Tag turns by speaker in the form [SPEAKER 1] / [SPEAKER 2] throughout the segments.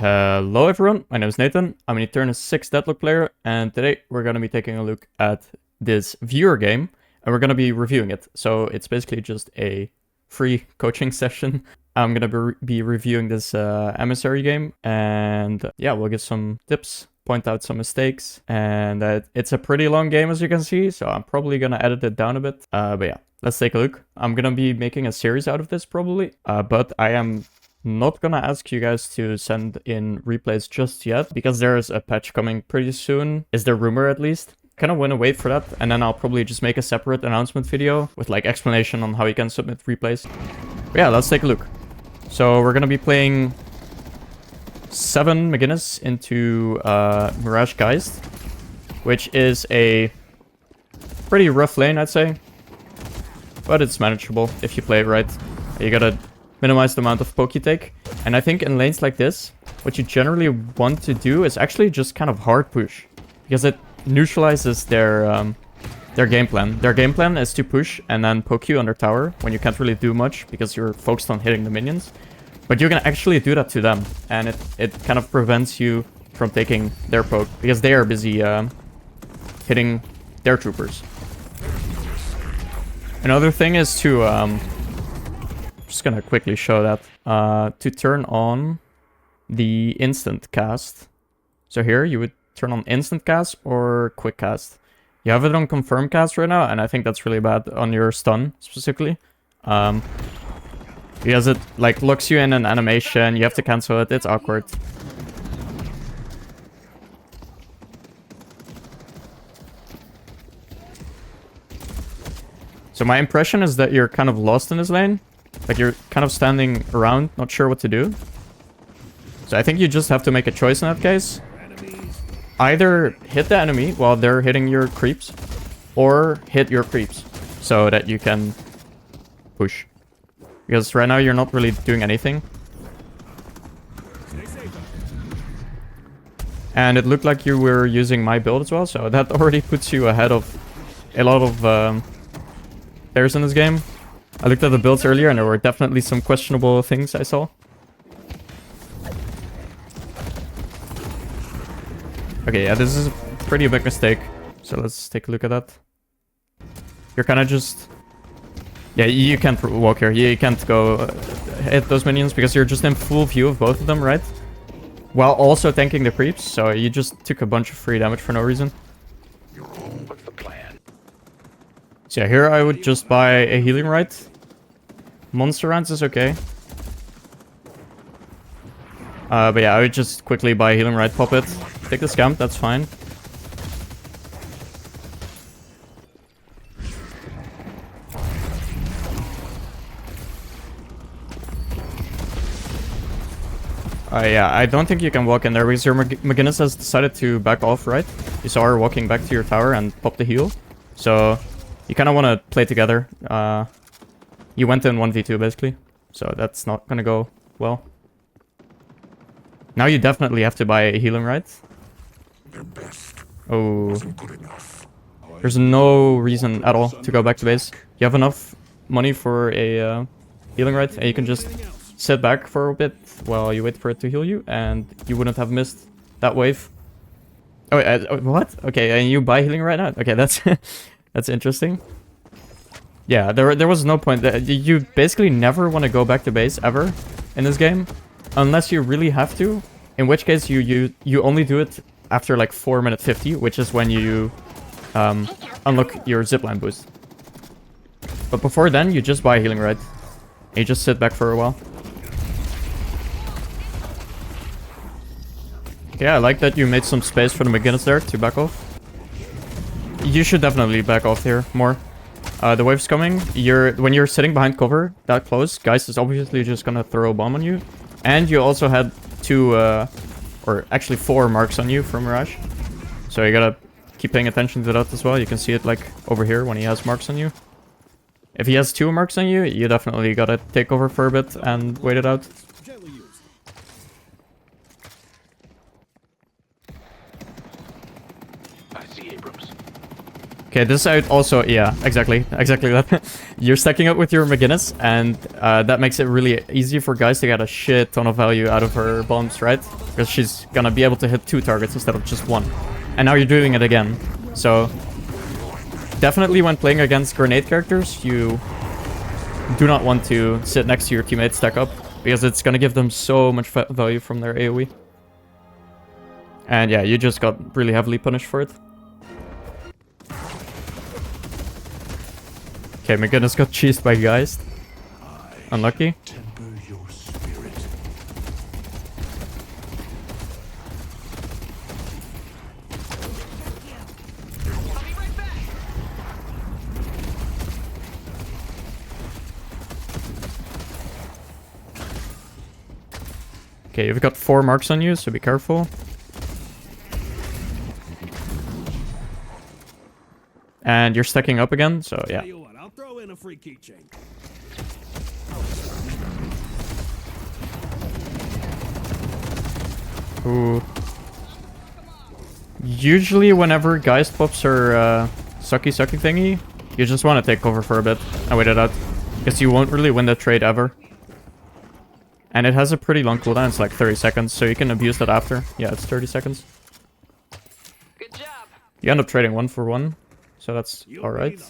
[SPEAKER 1] Hello everyone, my name is Nathan, I'm an Eternus 6 Deadlock player, and today we're going to be taking a look at this viewer game, and we're going to be reviewing it. So it's basically just a free coaching session. I'm going to be reviewing this Emissary game, and yeah, we'll get some tips, point out some mistakes, and it's a pretty long game as you can see, so I'm probably going to edit it down a bit. But yeah, let's take a look. I'm going to be making a series out of this probably, but I am not gonna ask you guys to send in replays just yet, because there's a patch coming pretty soon, is the rumor at least. Kind of want to wait for that, and then I'll probably just make a separate announcement video with like explanation on how you can submit replays. But yeah, let's take a look. So we're gonna be playing 7 McGinnis into Mirage Geist, which is a pretty rough lane, I'd say, but it's manageable if you play it right. You gotta minimize the amount of poke you take. And I think in lanes like this, what you generally want to do is actually just kind of hard push, because it neutralizes their game plan. Their game plan is to push and then poke you under tower when you can't really do much because you're focused on hitting the minions. But you can actually do that to them, and it kind of prevents you from taking their poke because they are busy hitting their troopers. Another thing is to just gonna quickly show that to turn on the instant cast. So here you would turn on instant cast or quick cast. You have it on confirm cast right now, and I think that's really bad on your stun specifically, because it like locks you in an animation. You have to cancel it. It's awkward. So my impression is that you're kind of lost in this lane. Like, you're kind of standing around, not sure what to do. So I think you just have to make a choice in that case. Either hit the enemy while they're hitting your creeps, or hit your creeps so that you can push. Because right now you're not really doing anything. And it looked like you were using my build as well, so that already puts you ahead of a lot of players in this game. I looked at the builds earlier, and there were definitely some questionable things I saw. Okay, yeah, this is a pretty big mistake. So let's take a look at that. You're kind of just... Yeah, you can't walk here. You can't go hit those minions because you're just in full view of both of them, right? While also tanking the creeps, so you just took a bunch of free damage for no reason.
[SPEAKER 2] What's the plan?
[SPEAKER 1] So yeah, here I would just buy a healing right. Monster rounds is okay. But yeah, I would just quickly buy a healing right, pop it. Take the scamp, that's fine. Yeah, I don't think you can walk in there because your McGinnis has decided to back off, right? You saw her walking back to your tower and pop the heal. So you kind of want to play together. You went in 1v2 basically, so that's not gonna go well. Now you definitely have to buy a healing right. Oh, there's no reason at all to go back to base. You have enough money for a healing right, and you can just sit back for a bit while you wait for it to heal you, and you wouldn't have missed that wave. Oh, what? Okay, and you buy healing right now? Okay, that's that's interesting. Yeah, there was no point. You basically never want to go back to base ever in this game, unless you really have to. In which case you only do it after like 4:50, which is when you unlock your zipline boost. But before then, you just buy healing right. And you just sit back for a while. Yeah, I like that you made some space for the McGinnis there to back off. You should definitely back off here more. The wave's coming. When you're sitting behind cover that close, Geist is obviously just gonna throw a bomb on you. And you also had 2, or actually 4 marks on you from Mirage. So you gotta keep paying attention to that as well. You can see it like over here when he has marks on you. If he has 2 marks on you, you definitely gotta take over for a bit and wait it out. Okay, this side also, yeah, exactly that. You're stacking up with your McGinnis, and that makes it really easy for guys to get a shit ton of value out of her bombs, right? Because she's gonna be able to hit 2 targets instead of just 1. And now you're doing it again. So, definitely when playing against grenade characters, you do not want to sit next to your teammates stack up, because it's gonna give them so much value from their AoE. And yeah, you just got really heavily punished for it. Okay, my goodness, got cheesed by Geist. Unlucky. Okay, you've got 4 marks on you, so be careful. And you're stacking up again, so yeah.
[SPEAKER 3] I'll throw in a free keychain.
[SPEAKER 1] Ooh. Usually whenever Geist pops her sucky thingy, you just want to take cover for a bit and wait it out. Because you won't really win the trade ever. And it has a pretty long cooldown, it's like 30 seconds, so you can abuse that after. Yeah, it's 30 seconds.
[SPEAKER 4] Good job.
[SPEAKER 1] You end up trading 1 for 1, so that's alright.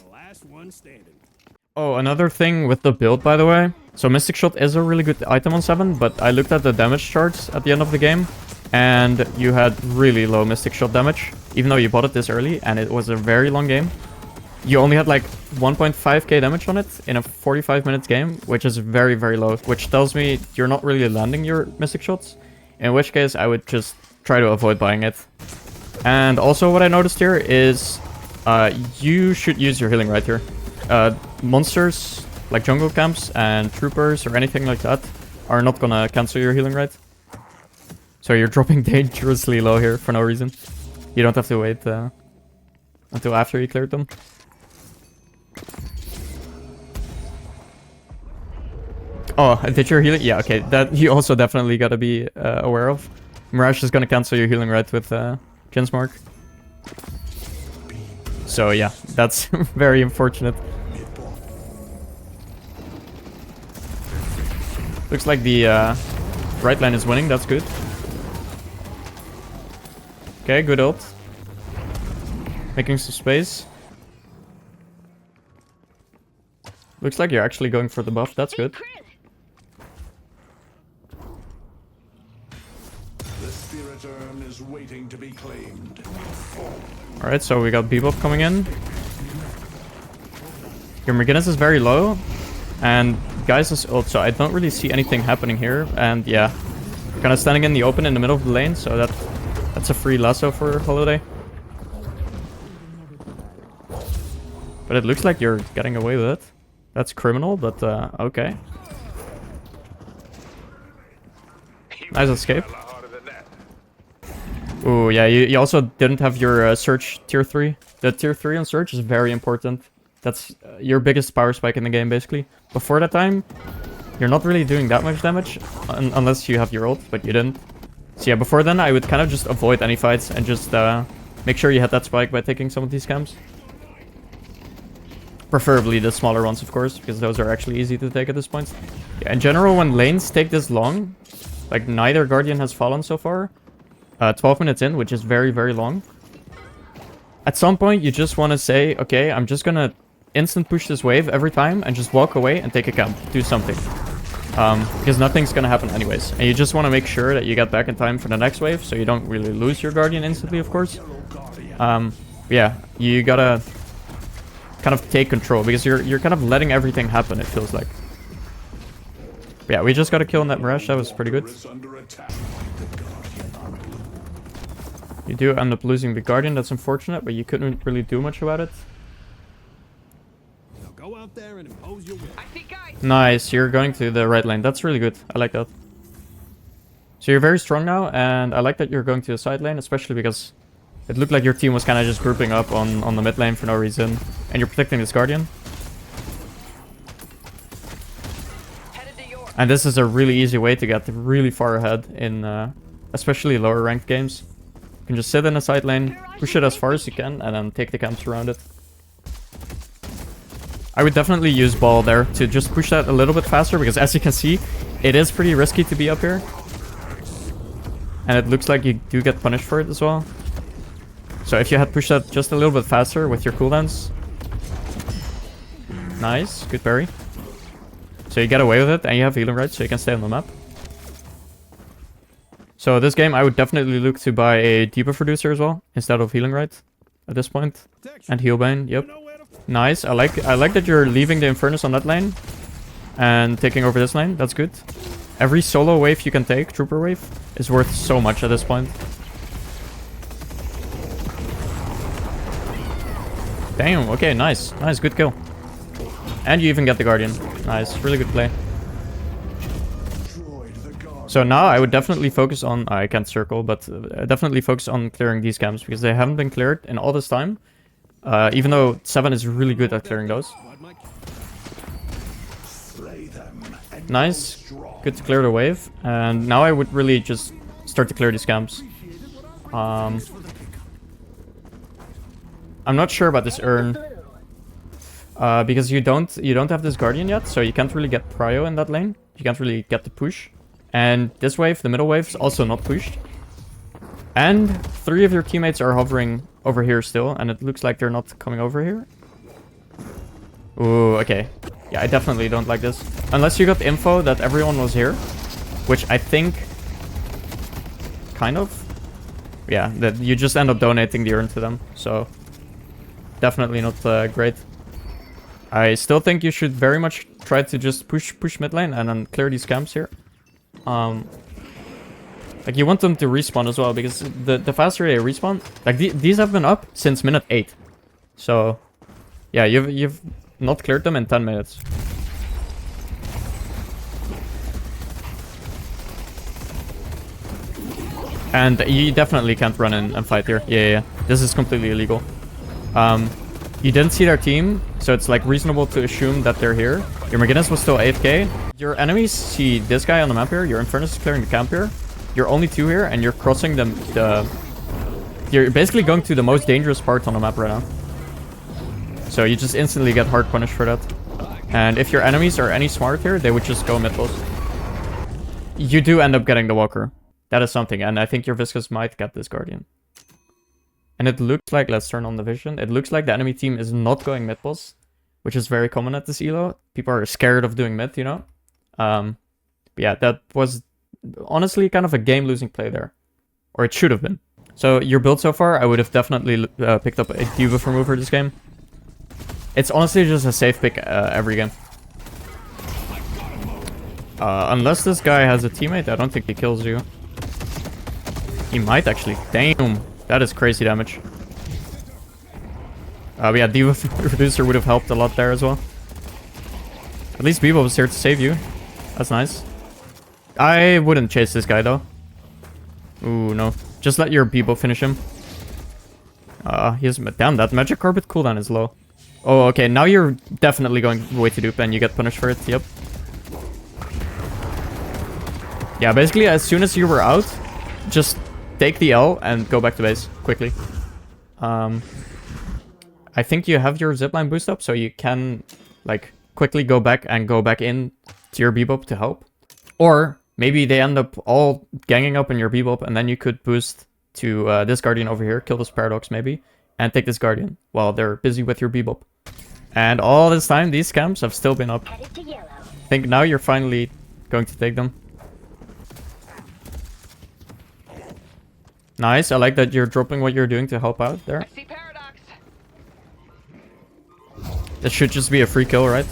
[SPEAKER 1] Oh, another thing with the build, by the way. So Mystic Shot is a really good item on 7, but I looked at the damage charts at the end of the game, and you had really low Mystic Shot damage, even though you bought it this early, and it was a very long game. You only had like 1.5k damage on it in a 45 minutes game, which is very, very low, which tells me you're not really landing your Mystic Shots, in which case I would just try to avoid buying it. And also what I noticed here is you should use your healing right here. Monsters like jungle camps and troopers or anything like that are not gonna cancel your healing right. So you're dropping dangerously low here for no reason. You don't have to wait until after you cleared them. Oh, did your healing? Yeah, okay. That you also definitely gotta be aware of. Mirage is gonna cancel your healing right with Jin's Mark. So yeah, that's very unfortunate. Looks like the right line is winning, that's good. Okay, good ult. Making some space. Looks like you're actually going for the buff, that's good.
[SPEAKER 2] Is waiting to be claimed.
[SPEAKER 1] Alright, so we got Bebop coming in. Your McGinnis is very low. And Geist is ult, so I don't really see anything happening here. And yeah, kind of standing in the open in the middle of the lane, so that's a free lasso for Holiday. But it looks like you're getting away with it. That's criminal, but okay. Nice escape. Ooh, yeah, you also didn't have your Surge tier 3. The tier 3 on Surge is very important. That's your biggest power spike in the game, basically. Before that time, you're not really doing that much damage, unless you have your ult, but you didn't. So yeah, before then, I would kind of just avoid any fights and just make sure you hit that spike by taking some of these camps. Preferably the smaller ones, of course, because those are actually easy to take at this point. Yeah, in general, when lanes take this long, like neither Guardian has fallen so far, 12 minutes in, which is very, very long. At some point, you just want to say, okay, I'm just going to instant push this wave every time and just walk away and take a camp. Do something. Because nothing's going to happen anyways. And you just want to make sure that you get back in time for the next wave, so you don't really lose your Guardian instantly, of course. Yeah, you gotta kind of take control, because you're kind of letting everything happen, it feels like. But yeah, we just got a kill on that Mirage, that was pretty good. You do end up losing the Guardian, that's unfortunate, but you couldn't really do much about it.
[SPEAKER 3] Now go out there and impose your will.
[SPEAKER 1] Nice, you're going to the right lane, that's really good, I like that. So you're very strong now, and I like that you're going to the side lane, especially because it looked like your team was kind of just grouping up on the mid lane for no reason. And you're protecting this Guardian. And this is a really easy way to get really far ahead in especially lower ranked games. You can just sit in a side lane, push it as far as you can, and then take the camps around it. I would definitely use ball there to just push that a little bit faster, because as you can see, it is pretty risky to be up here. And it looks like you do get punished for it as well. So if you had pushed that just a little bit faster with your cooldowns. Nice, good parry. So you get away with it, and you have healing rights, so you can stay on the map. So this game, I would definitely look to buy a debuff reducer as well, instead of healing right at this point. And heal bane, yep. Nice, I like that you're leaving the Infernus on that lane and taking over this lane, that's good. Every solo wave you can take, trooper wave, is worth so much at this point. Damn, okay, nice, good kill. And you even get the Guardian, nice, really good play. So now I would definitely focus on, I can't circle, but definitely focus on clearing these camps, because they haven't been cleared in all this time. Even though 7 is really good at clearing those. Nice, good to clear the wave. And now I would really just start to clear these camps. I'm not sure about this urn. Because you don't have this Guardian yet, so you can't really get prio in that lane. You can't really get the push. And this wave, the middle wave, is also not pushed. And 3 of your teammates are hovering over here still, and it looks like they're not coming over here. Ooh, okay. Yeah, I definitely don't like this. Unless you got info that everyone was here, which I think... kind of? Yeah, that you just end up donating the urn to them, so... definitely not great. I still think you should very much try to just push mid lane and then clear these camps here. Like, you want them to respawn as well, because the faster they respawn... like, these have been up since minute 8. So, yeah, you've not cleared them in 10 minutes. And you definitely can't run in and fight here. Yeah. This is completely illegal. You didn't see their team, so it's, like, reasonable to assume that they're here. Your Maginnis was still AFK. Your enemies see this guy on the map here. Your Infernus is clearing the camp here. You're only 2 here, and you're crossing you're basically going to the most dangerous part on the map right now. So you just instantly get hard punished for that. And if your enemies are any smart here, they would just go mid close. You do end up getting the Walker. That is something, and I think your Viscous might get this Guardian. And it looks like, let's turn on the vision, it looks like the enemy team is not going mid boss, which is very common at this elo. People are scared of doing mid, you know? But yeah, that was honestly kind of a game-losing play there. Or it should have been. So your build so far, I would have definitely picked up a debuff remover this game. It's honestly just a safe pick every game. Unless this guy has a teammate, I don't think he kills you. He might actually. Damn, that is crazy damage. But yeah, debuff reducer would have helped a lot there as well. At least Bebo was here to save you. That's nice. I wouldn't chase this guy though. Ooh, no. Just let your Bebo finish him. Damn, that magic carpet cooldown is low. Oh, okay, now you're definitely going way too dupe and you get punished for it, yep. Yeah, basically as soon as you were out, just take the L and go back to base, quickly. I think you have your zipline boost up, so you can, like, quickly go back in to your Bebop to help. Or maybe they end up all ganging up in your Bebop, and then you could boost to this Guardian over here, kill this Paradox maybe, and take this Guardian while they're busy with your Bebop. And all this time, these camps have still been up. I think now you're finally going to take them. Nice, I like that you're dropping what you're doing to help out there.
[SPEAKER 4] I see Paradox.
[SPEAKER 1] This should just be a free kill, right?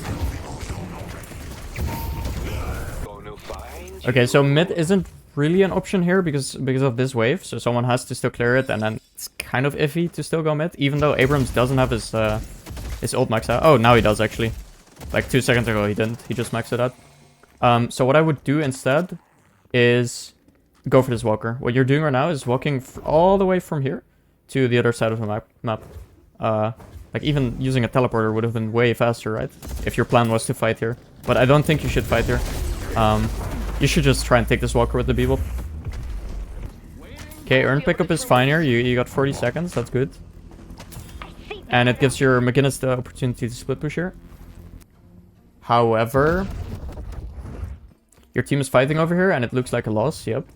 [SPEAKER 1] Okay, so mid isn't really an option here because of this wave, so someone has to still clear it, and then it's kind of iffy to still go mid, even though Abrams doesn't have his ult maxed out. Oh, now he does actually. Like 2 seconds ago he didn't, he just maxed it out. So what I would do instead is go for this walker. What you're doing right now is walking all the way from here to the other side of the map. Like even using a teleporter would have been way faster, right? If your plan was to fight here. But I don't think you should fight here. You should just try and take this walker with the Bebop. Okay, Urn pickup is fine here. You got 40 seconds, that's good. And it gives your Maginnis the opportunity to split push here. However, your team is fighting over here and it looks like a loss, yep.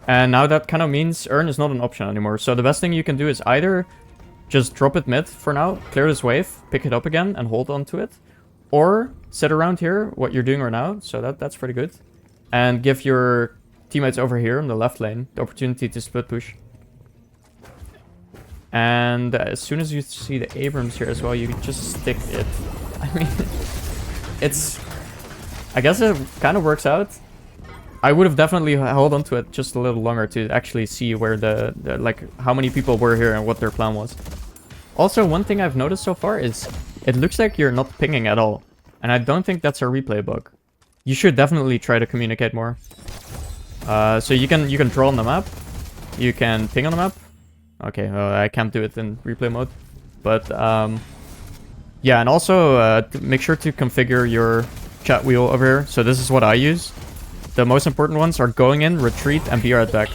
[SPEAKER 1] And now that kind of means Earn is not an option anymore. So the best thing you can do is either just drop it mid for now, clear this wave, pick it up again and hold on to it. Or sit around here, what you're doing right now, so that's pretty good. And give your teammates over here in the left lane the opportunity to split push. And as soon as you see the Abrams here as well, you just stick it. I mean, I guess it kind of works out. I would have definitely held on to it just a little longer to actually see where like how many people were here and what their plan was. Also, one thing I've noticed so far is it looks like you're not pinging at all. And I don't think that's a replay bug. You should definitely try to communicate more. So you can draw on the map. You can ping on the map. Okay, I can't do it in replay mode. But yeah, and also make sure to configure your chat wheel over here. So this is what I use. The most important ones are going in, retreat, and be right back.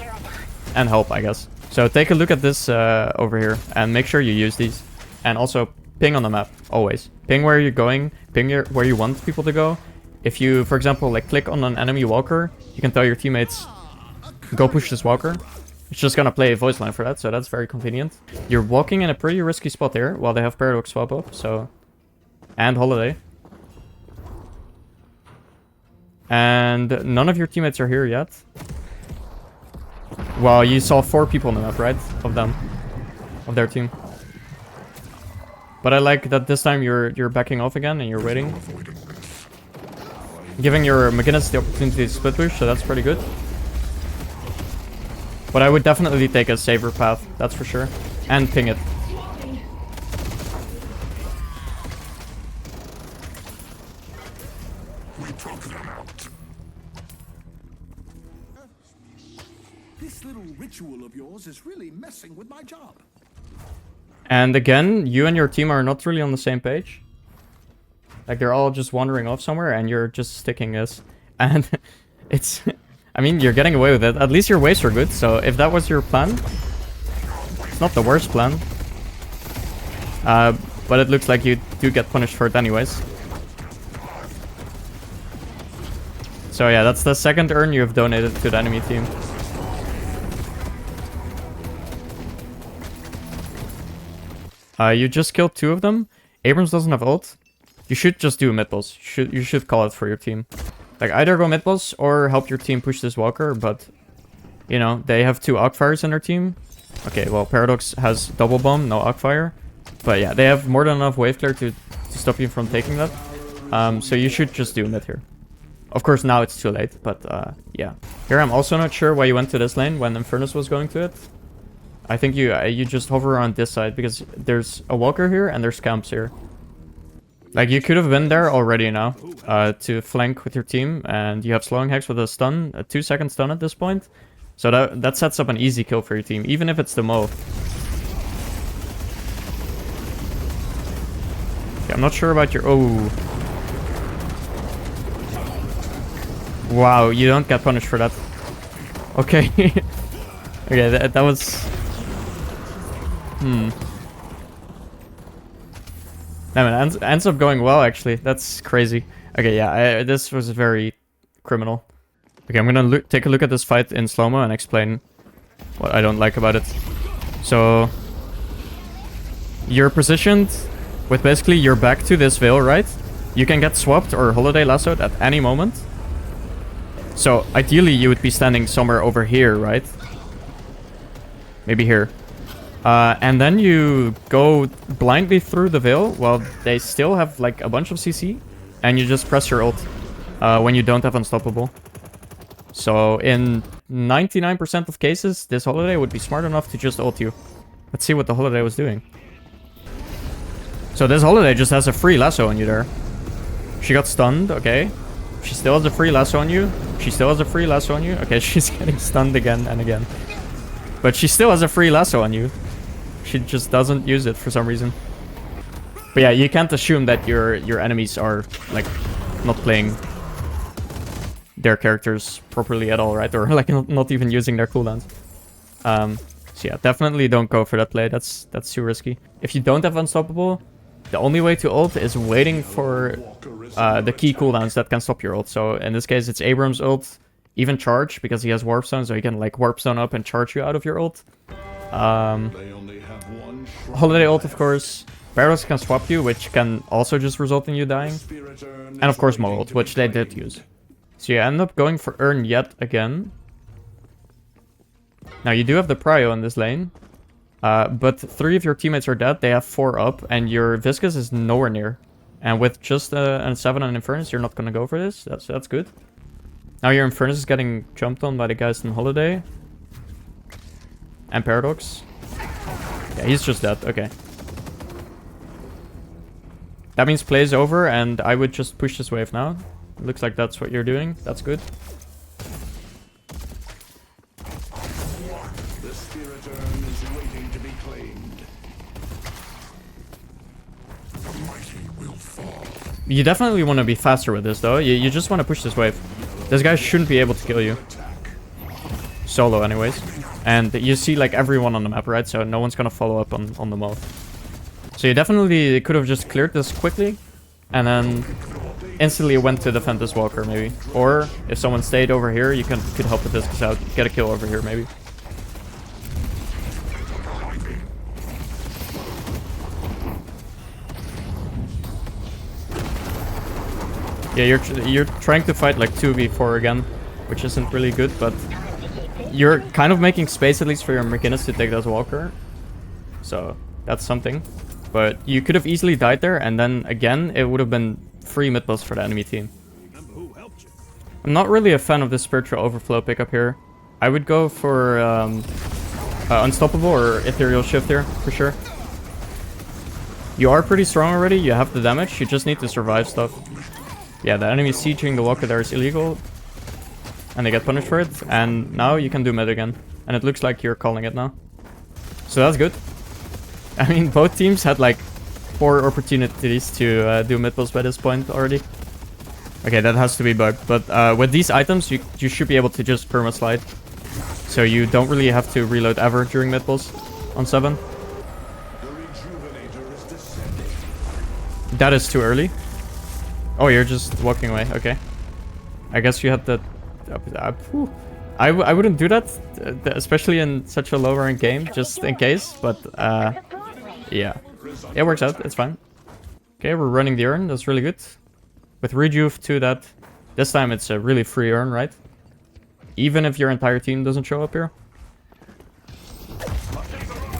[SPEAKER 1] And help, I guess. So take a look at this over here and make sure you use these. And also ping on the map, always. Ping where you're going, ping where you want people to go. If you, for example, like click on an enemy walker, you can tell your teammates, go push this walker. It's just gonna play a voice line for that, so that's very convenient. You're walking in a pretty risky spot here, while they have Paradox swap up, so... And Holiday. And none of your teammates are here yet. Well, you saw 4 people on the map, right? Of them. Of their team. But I like that this time you're backing off again and you're waiting. Giving your McGinnis the opportunity to split push, so that's pretty good. But I would definitely take a safer path, that's for sure. And ping it.
[SPEAKER 2] This little ritual of yours is really messing with my job.
[SPEAKER 1] And again, you and your team are not really on the same page. Like, they're all just wandering off somewhere, and you're just sticking this. And it's... I mean, you're getting away with it. At least your waves are good, so if that was your plan... It's not the worst plan. But it looks like you do get punished for it anyways. So yeah, that's the second urn you have donated to the enemy team. You just killed 2 of them. Abrams doesn't have ult. You should just do mid boss. You should call it for your team. Like, either go mid boss or help your team push this walker, but... You know, they have 2 Arcfires in their team. Okay, well, Paradox has double bomb, no Arcfire. But yeah, they have more than enough wave clear to stop you from taking that. So you should just do mid here. Of course, now it's too late, but yeah. Here, I'm also not sure why you went to this lane when Eternus was going to it. I think you just hover around this side, because there's a walker here and there's camps here. Like, you could have been there already now, to flank with your team, and you have slowing hex with a stun, a 2-second stun at this point. So that sets up an easy kill for your team, even if it's the Mo. Okay, I'm not sure about your... Oh. Wow, you don't get punished for that. Okay. Okay, that was... I mean, it ends up going well, actually. That's crazy. Okay, yeah, this was very criminal. Okay, I'm gonna take a look at this fight in slow-mo and explain what I don't like about it. So, you're positioned with basically your back to this veil, right? You can get swapped or holiday lassoed at any moment. So, ideally, you would be standing somewhere over here, right? Maybe here. And then you go blindly through the veil while they still have like a bunch of CC, and you just press your ult when you don't have unstoppable. So in 99% of cases, this holiday would be smart enough to just ult you. Let's see what the holiday was doing. So this holiday just has a free lasso on you there. She got stunned, okay. She still has a free lasso on you. She still has a free lasso on you. Okay, she's getting stunned again and again. But she still has a free lasso on you. She just doesn't use it for some reason. But yeah, you can't assume that your enemies are like not playing their characters properly at all, right? Or like not even using their cooldowns. So yeah, definitely don't go for that play. That's too risky. If you don't have unstoppable, the only way to ult is waiting for the key cooldowns that can stop your ult. So in this case, it's Abrams' ult, even charge, because he has warp zone, so he can like warp zone up and charge you out of your ult. Holiday ult, of course. Paradox can swap you, which can also just result in you dying. And of course Mo ult, which they did use. So you end up going for Urn yet again. Now you do have the prio in this lane. But 3 of your teammates are dead, they have 4 up, and your Viscous is nowhere near. And with just a 7 and Infernus, you're not gonna go for this. That's good. Now your Infernus is getting jumped on by the guys in Holiday. And Paradox. Yeah, he's just dead, okay. That means play is over, and I would just push this wave now. It looks like that's what you're doing. That's good.
[SPEAKER 2] The spirit urn is waiting to be claimed. The mighty will fall.
[SPEAKER 1] You definitely want to be faster with this, though. You just want to push this wave. This guy shouldn't be able to kill you. Solo, anyways. And you see, like, everyone on the map, right? So no one's gonna follow up on the Mo. So you definitely could have just cleared this quickly. And then instantly went to defend this Walker, maybe. Or if someone stayed over here, you could help with this out. Get a kill over here, maybe. Yeah, you're trying to fight like 2v4 again, which isn't really good, but you're kind of making space at least for your McGinnis to take that Walker. So that's something. But you could have easily died there, and then again, it would have been free mid boss for the enemy team. I'm not really a fan of this Spiritual Overflow pickup here. I would go for Unstoppable or Ethereal Shift here, for sure. You are pretty strong already, you have the damage, you just need to survive stuff. Yeah, the enemy sieging the Walker there is illegal. And they get punished for it, and now you can do mid again. And it looks like you're calling it now. So that's good. I mean, both teams had like 4 opportunities to do mid boss by this point already. Okay, that has to be bugged. But with these items, you should be able to just perma-slide. So you don't really have to reload ever during mid boss on 7. That is too early. Oh, you're just walking away. Okay. I guess you had the... I wouldn't do that, especially in such a low rank game, just in case. But yeah, it works out. It's fine. Okay, we're running the urn. That's really good. With Rejuve to that, this time it's a really free urn, right? Even if your entire team doesn't show up here.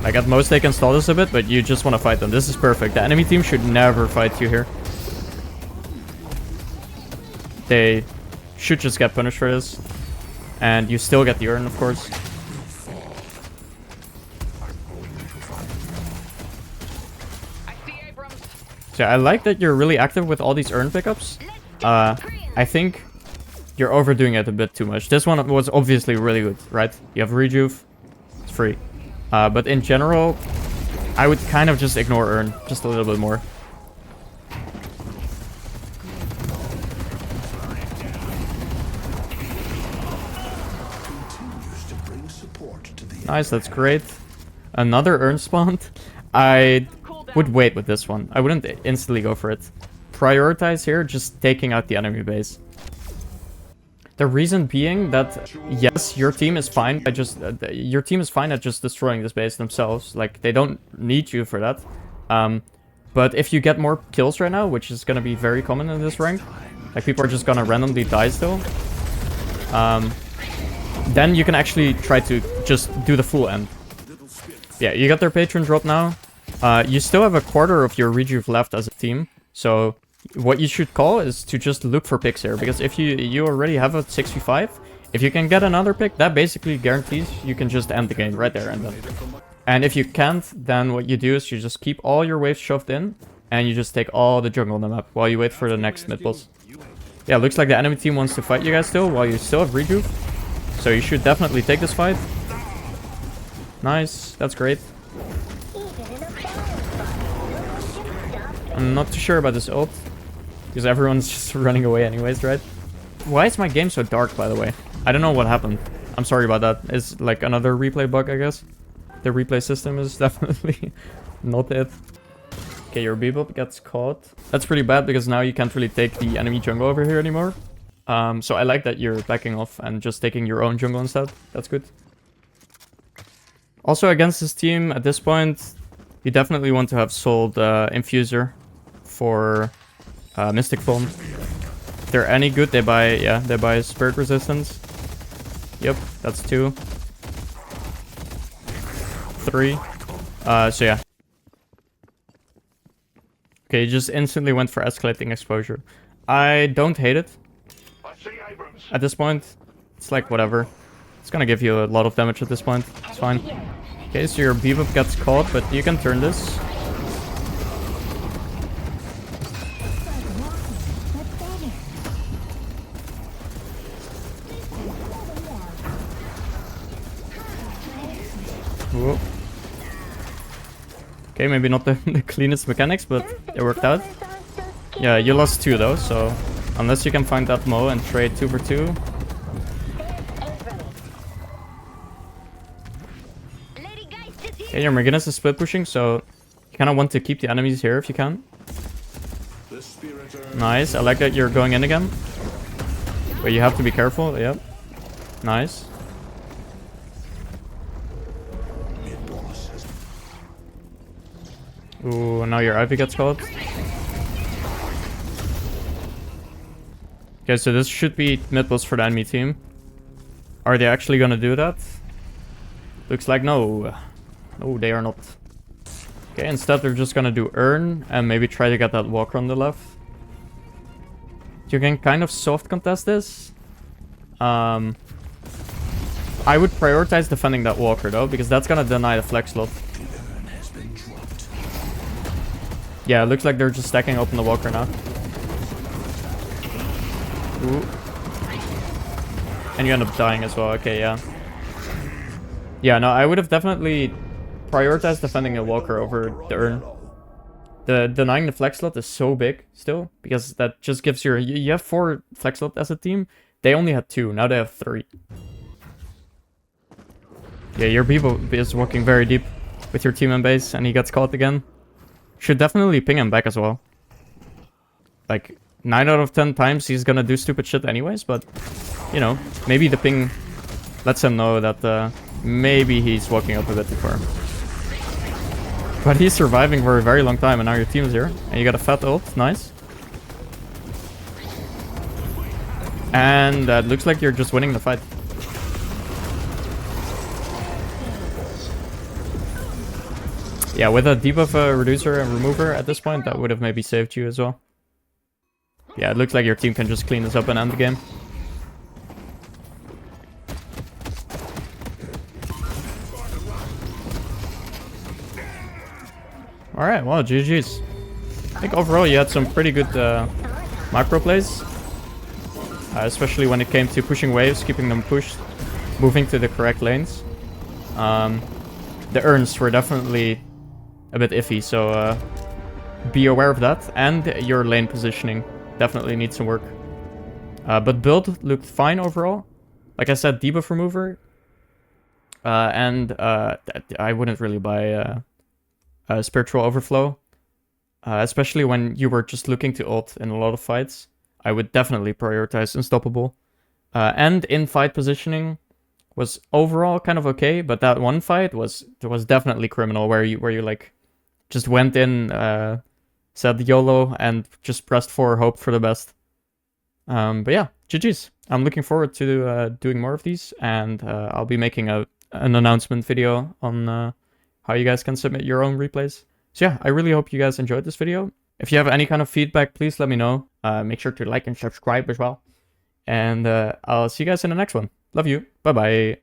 [SPEAKER 1] Like at most they can stall this a bit, but you just want to fight them. This is perfect. The enemy team should never fight you here. They should just get punished for this. And you still get the urn, of course. So I like that you're really active with all these urn pickups. I think you're overdoing it a bit too much. This one was obviously really good, right? You have Rejuve. It's free. But in general, I would kind of just ignore urn just a little bit more. Nice, that's great. Another urn spawned. I would wait with this one. I wouldn't instantly go for it. Prioritize here, just taking out the enemy base. The reason being that, yes, your team is fine by just your team is fine at just destroying this base themselves. Like, they don't need you for that. But if you get more kills right now, which is gonna be very common in this rank, like people are just gonna randomly die still. Then you can actually try to just do the full end. Yeah, you got their patron drop now. You still have a quarter of your Rejuve left as a team. So what you should call is to just look for picks here. Because if you already have a 6v5, if you can get another pick, that basically guarantees you can just end the game right there and then. And if you can't, then what you do is you just keep all your waves shoved in. And you just take all the jungle on the map while you wait for the next mid boss. Yeah, looks like the enemy team wants to fight you guys still while you still have Rejuve. So you should definitely take this fight. Nice, that's great. I'm not too sure about this ult. Because everyone's just running away anyways, right? Why is my game so dark, by the way? I don't know what happened. I'm sorry about that. It's like another replay bug, I guess. The replay system is definitely not it. Okay, your Bebop gets caught. That's pretty bad because now you can't really take the enemy jungle over here anymore. So I like that you're backing off and just taking your own jungle instead. That's good. Also against this team at this point, you definitely want to have sold Infuser for Mystic Form. If they're any good, they buy Spirit Resistance. Yep, that's 2. 3. So yeah. Okay, you just instantly went for escalating exposure. I don't hate it. At this point, it's like whatever. It's gonna give you a lot of damage at this point. It's fine. Okay, so your Bebop gets caught, but you can turn this. Whoa. Okay, maybe not the cleanest mechanics, but it worked out. Yeah, you lost 2 though, so unless you can find that Mo and trade 2 for 2. Okay, your Merginus is split pushing, so you kind of want to keep the enemies here if you can. Nice, I like that you're going in again. But you have to be careful, yep. Nice. Ooh, now your Ivy gets caught. Okay, so this should be mid boss for the enemy team. Are they actually gonna do that? Looks like no. No, they are not. Okay, instead they're just gonna do Earn and maybe try to get that Walker on the left. You can kind of soft contest this. I would prioritize defending that Walker though, because that's gonna deny the flex slot. Yeah, it looks like they're just stacking open the Walker now. Ooh. And you end up dying as well. Okay, yeah. Yeah, no, I would have definitely prioritized defending a Walker over the Urn. Denying the flex slot is so big still, because that just gives you have 4 flex slot as a team. They only had 2, now they have 3. Yeah, your Bebo is walking very deep with your team in base, and he gets caught again. Should definitely ping him back as well. Like, 9 out of 10 times he's gonna do stupid shit anyways, but, you know, maybe the ping lets him know that maybe he's walking up a bit too far. But he's surviving for a very long time, and now your team is here. And you got a fat ult, nice. And it looks like you're just winning the fight. Yeah, with a debuff reducer and remover at this point, that would have maybe saved you as well. Yeah, it looks like your team can just clean this up and end the game. Alright, well, GG's. I think overall you had some pretty good macro plays. Especially when it came to pushing waves, keeping them pushed, moving to the correct lanes. The Urns were definitely a bit iffy, so be aware of that. And your lane positioning definitely needs some work. But build looked fine overall. Like I said, debuff remover. And I wouldn't really buy Spiritual Overflow. Especially when you were just looking to ult in a lot of fights. I would definitely prioritize Unstoppable. And in-fight positioning was overall kind of okay, but that one fight was definitely criminal, where you like just went in, said YOLO, and just pressed for, hoped for the best. But yeah, GG's. I'm looking forward to doing more of these, and I'll be making an announcement video on how you guys can submit your own replays. So yeah, I really hope you guys enjoyed this video. If you have any kind of feedback, please let me know. Make sure to like and subscribe as well. And I'll see you guys in the next one. Love you. Bye-bye.